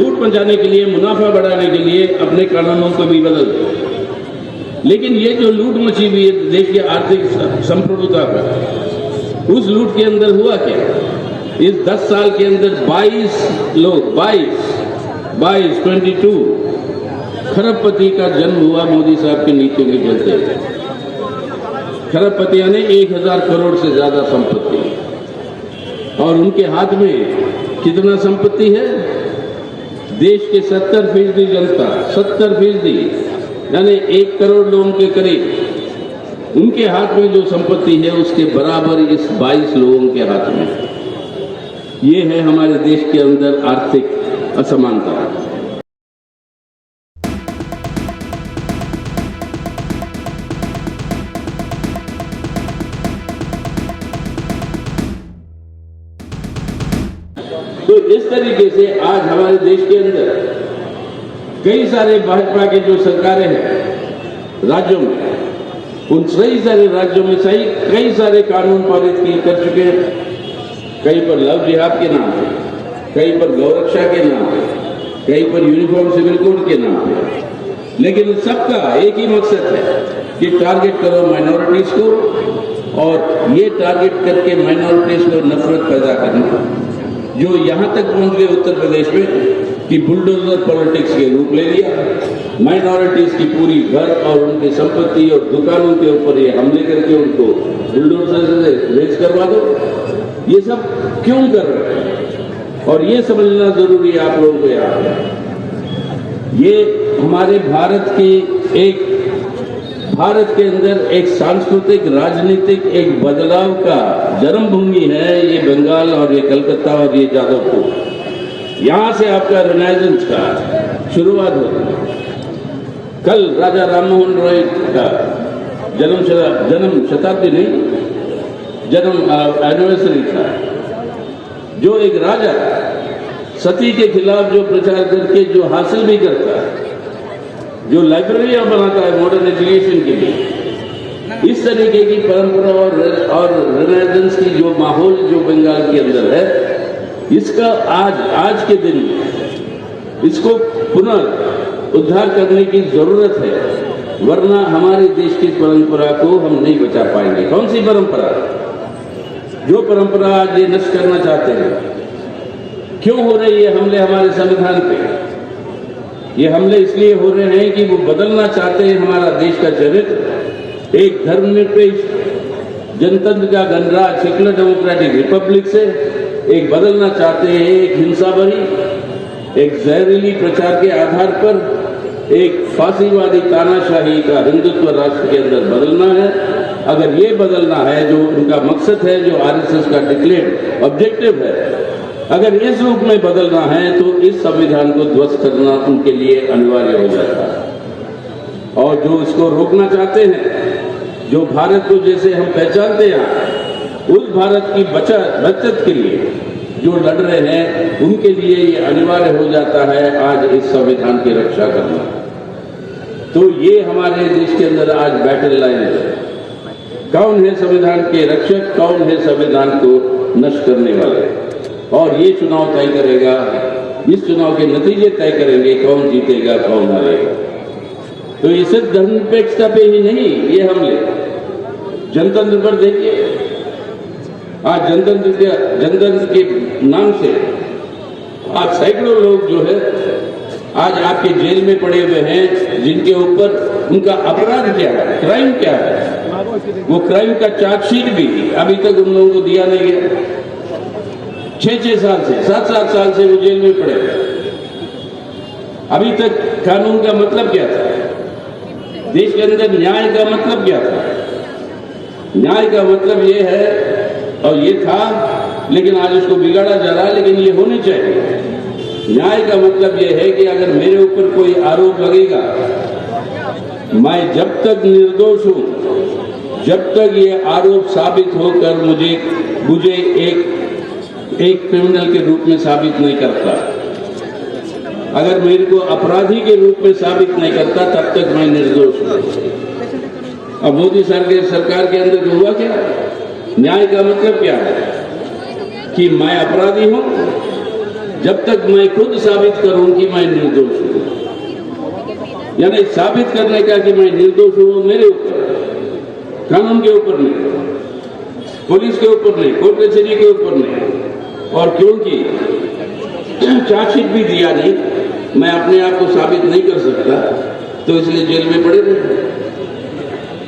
लूट मचाने के लिए, मुनाफा बढ़ाने के लिए अपने कानूनों को भी बदल दिया। लेकिन ये जो लूट मची हुई है देश की आर्थिक संप्रभुता पर, उस लूट के अंदर हुआ क्या? इस 10 साल के अंदर 22 खरबपति का जन्म हुआ मोदी साहब की नीतियों के चलते। खरबपति यानी 1000 करोड़ से ज्यादा संपत्ति, और उनके हाथ में कितना संपत्ति है? देश के 70% जनता, 70% यानी 1 करोड़ लोगों के करीब उनके हाथ में जो संपत्ति है उसके बराबर इस 22 लोगों के हाथ में। ये है हमारे देश के अंदर आर्थिक असमानता। तो इस तरीके से आज हमारे देश के अंदर कई सारे भाजपा के जो सरकारें हैं राज्यों में, उन कई सारे राज्यों में कई सारे कानून पारित कर चुके हैं। कहीं पर लव जिहाद के नाम पे, कहीं पर गौरक्षा के नाम पे, कहीं पर यूनिफॉर्म सिविल कोड के नाम पे। लेकिन सबका एक ही मकसद है कि टारगेट करो माइनॉरिटीज को, और ये टारगेट करके माइनॉरिटीज को नफरत पैदा करना, जो यहाँ तक पहुँच गए उत्तर प्रदेश में कि बुलडोजर पॉलिटिक्स के रूप ले लिया। माइनॉरिटीज की पूरी घर और उनकी संपत्ति और दुकानों के ऊपर ये हमले करके उनको बुलडोजर से रेज करवा दो। ये सब क्यों कर रहे हैं? और ये समझना जरूरी है आप लोगों को याद। ये हमारे भारत के अंदर एक सांस्कृतिक राजनीतिक एक बदलाव का जन्मभूमि है ये बंगाल और ये कलकत्ता और ये जादवपुर। यहां से आपका रिनाइजेंस का शुरुआत होती। कल राजा राममोहन रॉय का जन्म शताब्दी नहीं, जन्म एनिवर्सरी था। जो एक राजा सती के खिलाफ जो प्रचार करके जो हासिल भी करता है, जो लाइब्रेरियां बनाता है मॉडर्न एजुकेशन के लिए, इस तरीके की परंपरा और रिनाइजेंस की जो माहौल जो बंगाल के अंदर है, इसका आज के दिन इसको पुनः उद्धार करने की जरूरत है, वरना हमारे देश की परंपरा को हम नहीं बचा पाएंगे। कौन सी परंपरा? जो परंपरा आज ये नष्ट करना चाहते हैं। क्यों हो रही है हमले हमारे संविधान पे? ये हमले इसलिए हो रहे हैं कि वो बदलना चाहते हैं हमारा देश का चरित्र, एक धर्मनिरपेक्ष जनतंत्र का गणराज्य सेक्युलर डेमोक्रेटिक रिपब्लिक से एक बदलना चाहते हैं एक हिंसा भरी, एक जहरीली प्रचार के आधार पर एक फांसीवादी तानाशाही का हिंदुत्व राष्ट्र के अंदर बदलना है। अगर ये बदलना है जो उनका मकसद है, जो आरएसएस का डिक्लेयर्ड ऑब्जेक्टिव है, अगर इस रूप में बदलना है तो इस संविधान को ध्वस्त करना उनके लिए अनिवार्य हो जाता है। और जो इसको रोकना चाहते हैं, जो भारत को जैसे हम पहचानते हैं, उस भारत की बचत के लिए जो लड़ रहे हैं, उनके लिए ये अनिवार्य हो जाता है आज इस संविधान की रक्षा करना। तो ये हमारे देश के अंदर आज बैटल लाइन है। कौन है संविधान के रक्षक, कौन है संविधान को नष्ट करने वाले? और ये चुनाव तय करेगा, इस चुनाव के नतीजे तय करेंगे कौन जीतेगा कौन हारेगा। तो ये सिर्फ धर्मनिरपेक्षता पे ही नहीं, ये हमले जनतंत्र पर देखिए। आज जनतंत्र के नाम से आज सैकड़ों लोग जो है आज आपके जेल में पड़े हुए हैं, जिनके ऊपर उनका अपराध क्या है, क्राइम क्या है, वो क्राइम का चार्जशीट भी अभी तक उन लोगों को दिया नहीं गया। 6-6 साल से 7-7 साल से वो जेल में पड़े हुए। अभी तक कानून का मतलब क्या था? देश के अंदर न्याय का मतलब क्या था? न्याय का मतलब ये है और ये था, लेकिन आज उसको बिगाड़ा जा रहा है, लेकिन ये होनी चाहिए। न्याय का मतलब ये है कि अगर मेरे ऊपर कोई आरोप लगेगा, मैं जब तक निर्दोष हूं, जब तक ये आरोप साबित होकर मुझे एक क्रिमिनल के रूप में साबित नहीं करता, अगर मेरे को अपराधी के रूप में साबित नहीं करता, तब तक मैं निर्दोष हूं। अब मोदी सरकार के अंदर जो हुआ क्या? न्याय का मतलब क्या है? कि मैं अपराधी हूं, जब तक मैं खुद साबित करूं कि मैं निर्दोष हूं, यानी साबित करने का कि मैं निर्दोष हूं वो मेरे ऊपर, कानून के ऊपर नहीं, पुलिस के ऊपर नहीं, कोर्ट कचहरी के ऊपर नहीं। और क्योंकि चार्जशीट भी दिया नहीं, मैं अपने आप को साबित नहीं कर सकता, तो इसलिए जेल में पड़े रहे।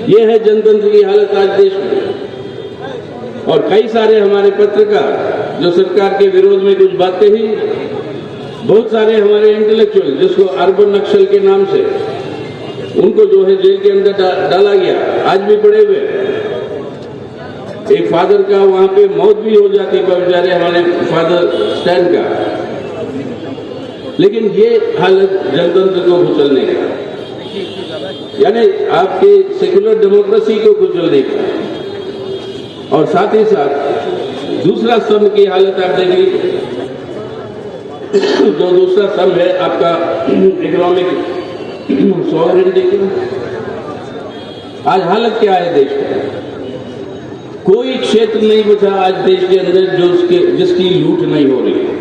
ये है जनतंत्र की हालत आज देश में। और कई सारे हमारे पत्रकार जो सरकार के विरोध में कुछ बातें ही, बहुत सारे हमारे इंटेलेक्चुअल जिसको अर्बन नक्सल के नाम से, उनको जो है जेल के अंदर डाला गया, आज भी पड़े हुए। एक फादर का वहां पे मौत भी हो जाती है बेचारे हमारे फादर स्टैन का। लेकिन ये हालत जनतंत्र को कुचलने का, यानी आपके सेकुलर डेमोक्रेसी को कुचलने का, और साथ ही साथ दूसरा स्तंभ की हालत आप देखिए। जो दूसरा स्तंभ है आपका इकोनॉमिक सॉवरेनिटी की, आज हालत क्या है देश में? कोई क्षेत्र नहीं बचा आज देश के अंदर जिसकी लूट नहीं हो रही है।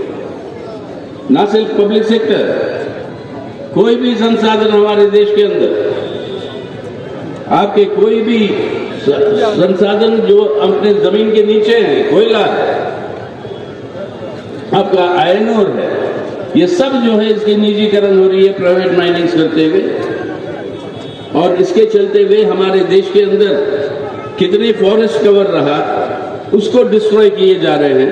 ना सिर्फ पब्लिक सेक्टर, कोई भी संसाधन हमारे देश के अंदर, आपके कोई भी संसाधन जो अपने जमीन के नीचे है, कोयला है, आपका आयरन ओर है, ये सब जो है इसकी निजीकरण हो रही है प्राइवेट माइनिंग्स करते हुए। और इसके चलते हुए हमारे देश के अंदर कितने फॉरेस्ट कवर रहा, उसको डिस्ट्रॉय किए जा रहे हैं,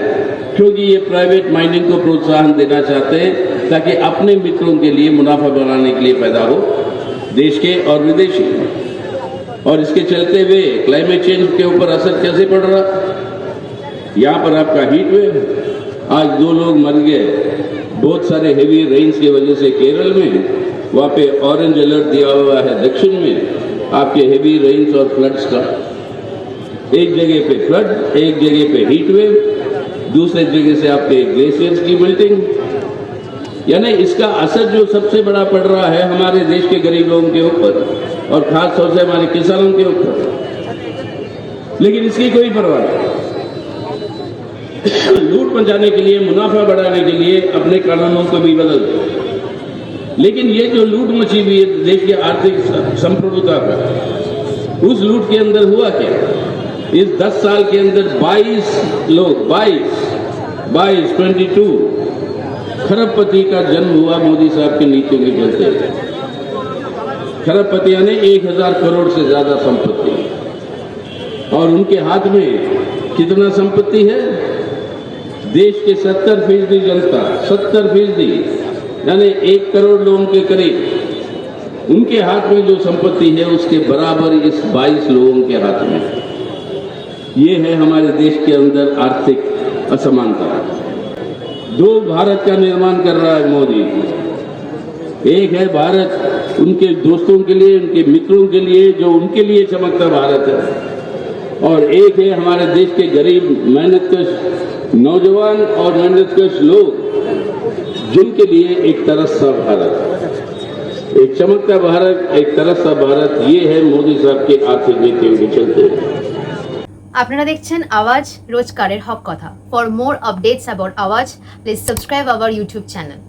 क्योंकि ये प्राइवेट माइनिंग को प्रोत्साहन देना चाहते हैं ताकि अपने मित्रों के लिए मुनाफा बनाने के लिए पैदा हो, देश के और विदेशी। और इसके चलते हुए क्लाइमेट चेंज के ऊपर असर कैसे पड़ रहा? यहाँ पर आपका हीट वेव, आज 2 लोग मर गए बहुत सारे हेवी रेन्स की वजह से केरल में। वहाँ पे ऑरेंज अलर्ट दिया हुआ है दक्षिण में आपके हेवी रेन्स और फ्लड्स का। एक जगह पे फ्लड, एक जगह पे हीट वेव, दूसरे जगह से आपके ग्लेशियर्स की मेल्टिंग। यानी इसका असर जो सबसे बड़ा पड़ रहा है हमारे देश के गरीब लोगों के ऊपर, और खास तौर से हमारे किसानों के ऊपर। लेकिन इसकी कोई परवाह नहीं। लूट मचाने के लिए, मुनाफा बढ़ाने के लिए अपने कानूनों को भी बदल दो। लेकिन ये जो लूट मची हुई है देश की आर्थिक संप्रभुता पर, उस लूट के अंदर हुआ क्या? इस 10 साल के अंदर 22 लोग 22 खरबपति का जन्म हुआ मोदी साहब की नीतियों के चलते। खरबपति यानी 1000 करोड़ से ज्यादा संपत्ति, और उनके हाथ में कितना संपत्ति है? देश के 70% जनता, 70% यानी 1 करोड़ लोगों के करीब, उनके हाथ में जो संपत्ति है उसके बराबर इस 22 लोगों के हाथ में। ये है हमारे देश के अंदर आर्थिक असमानता। 2 भारत का निर्माण कर रहा है मोदी। एक है भारत उनके दोस्तों के लिए, उनके मित्रों के लिए, जो उनके लिए चमकता भारत है, और एक है हमारे देश के गरीब मेहनतकश नौजवान और मेहनतकश लोग, जिनके लिए एक तरसता भारत, एक चमकता भारत, एक तरसता भारत। ये है मोदी साहब के आर्थिक नीतियों के चलते। আপনারা দেখছেন আওয়াজ রোজকারের হক কথা। ফর মোর আপডেটস অ্যাবাউট আওয়াজ please subscribe our YouTube channel.